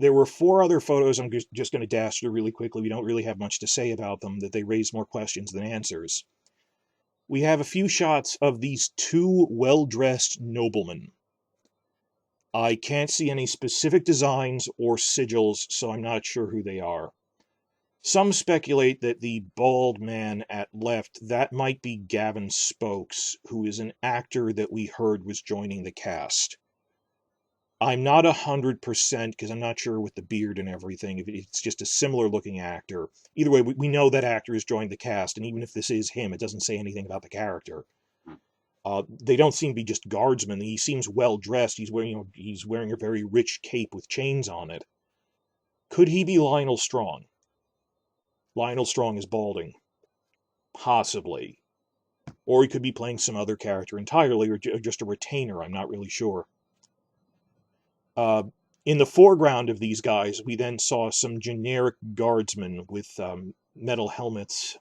There were 4 other photos I'm just going to dash through really quickly. We don't really have much to say about them, that they raise more questions than answers. We have a few shots of these 2 well-dressed noblemen. I can't see any specific designs or sigils, so I'm not sure who they are. Some speculate that the bald man at left, that might be Gavin Spokes, who is an actor that we heard was joining the cast. I'm not 100% because I'm not sure with the beard and everything if it's just a similar looking actor. Either way, we know that actor has joined the cast, and even if this is him, it doesn't say anything about the character. They don't seem to be just guardsmen. He seems well dressed. He's wearing a very rich cape with chains on it. Could he be Lionel Strong? Lionel Strong is balding. Possibly. Or he could be playing some other character entirely, or just a retainer. I'm not really sure. In the foreground of these guys, we then saw some generic guardsmen with metal helmets,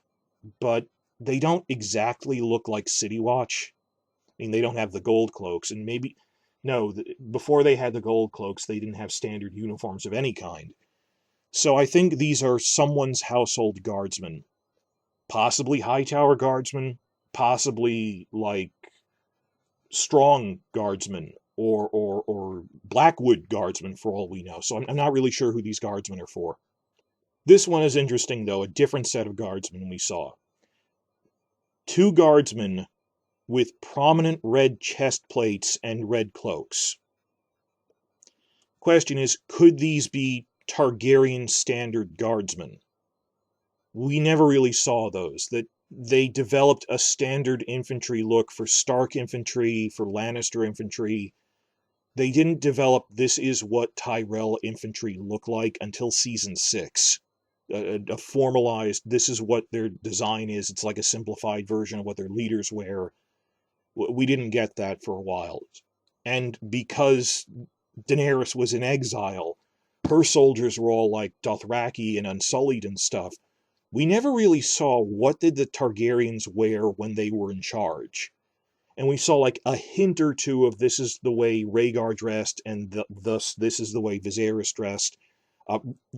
but they don't exactly look like City Watch. I mean, they don't have the gold cloaks, and maybe... No, before they had the gold cloaks, they didn't have standard uniforms of any kind. So I think these are someone's household guardsmen. Possibly Hightower guardsmen, possibly, like, Strong guardsmen, or Blackwood guardsmen, for all we know. So I'm not really sure who these guardsmen are for. This one is interesting, though, a different set of guardsmen we saw. 2 guardsmen with prominent red chest plates and red cloaks. Question is, could these be Targaryen standard guardsmen? We never really saw those. That they developed a standard infantry look for Stark infantry, for Lannister infantry. They didn't develop this is what Tyrell infantry look like until season 6. A formalized, this is what their design is. It's like a simplified version of what their leaders wear. We didn't get that for a while. And because Daenerys was in exile, her soldiers were all like Dothraki and Unsullied and stuff. We never really saw what did the Targaryens wear when they were in charge. And we saw like a hint or two of this is the way Rhaegar dressed, and thus this is the way Viserys dressed.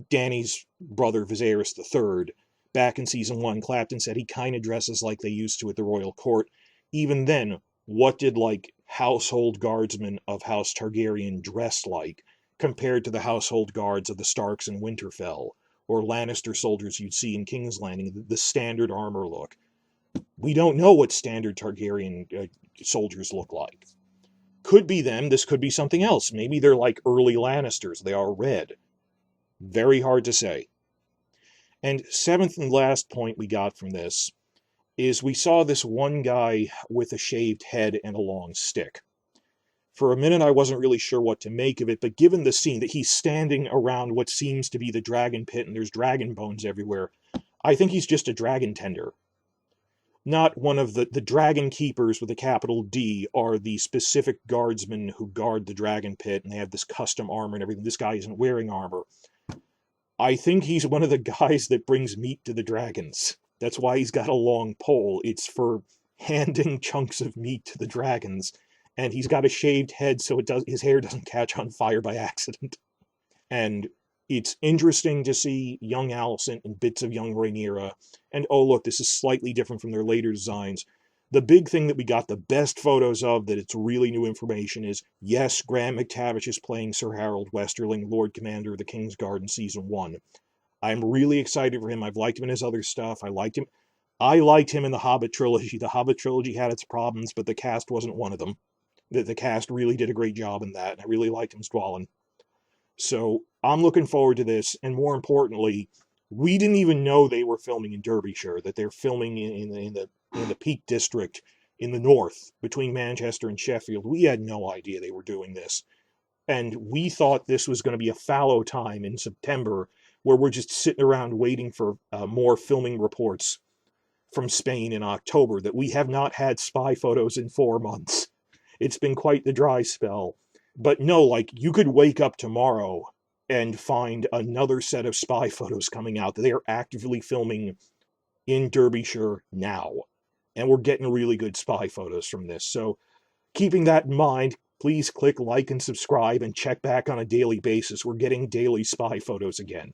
Dany's brother Viserys III, back in season 1, Clapton said he kind of dresses like they used to at the royal court. Even then, what did like household guardsmen of House Targaryen dress like compared to the household guards of the Starks in Winterfell, or Lannister soldiers you'd see in King's Landing, the standard armor look? We don't know what standard Targaryen soldiers look like. Could be them, this could be something else. Maybe they're like early Lannisters, they are red. Very hard to say. And 7th and last point we got from this is we saw this one guy with a shaved head and a long stick. For a minute I wasn't really sure what to make of it, but given the scene that he's standing around what seems to be the dragon pit and there's dragon bones everywhere, I think he's just a dragon tender. Not one of the dragon keepers with a capital D are the specific guardsmen who guard the dragon pit and they have this custom armor and everything. This guy isn't wearing armor. I think he's one of the guys that brings meat to the dragons. That's why he's got a long pole. It's for handing chunks of meat to the dragons. And he's got a shaved head so his hair doesn't catch on fire by accident. And it's interesting to see young Alicent and bits of young Rhaenyra. And oh look, this is slightly different from their later designs. The big thing that we got the best photos of, that it's really new information, is yes, Graham McTavish is playing Sir Harold Westerling, Lord Commander of the Kingsguard in season 1. I'm really excited for him. I've liked him in his other stuff. I liked him in the Hobbit trilogy. The Hobbit trilogy had its problems, but the cast wasn't one of them. The cast really did a great job in that, and I really liked him as Dwalin. So I'm looking forward to this, and more importantly, we didn't even know they were filming in Derbyshire, that they're filming in the Peak District in the north, between Manchester and Sheffield. We had no idea they were doing this. And we thought this was going to be a fallow time in September, where we're just sitting around waiting for more filming reports from Spain in October, that we have not had spy photos in 4 months. It's been quite the dry spell. But no, like, you could wake up tomorrow and find another set of spy photos coming out that they are actively filming in Derbyshire now. And we're getting really good spy photos from this. So keeping that in mind, Please click like and subscribe and check back on a daily basis. We're getting daily spy photos again.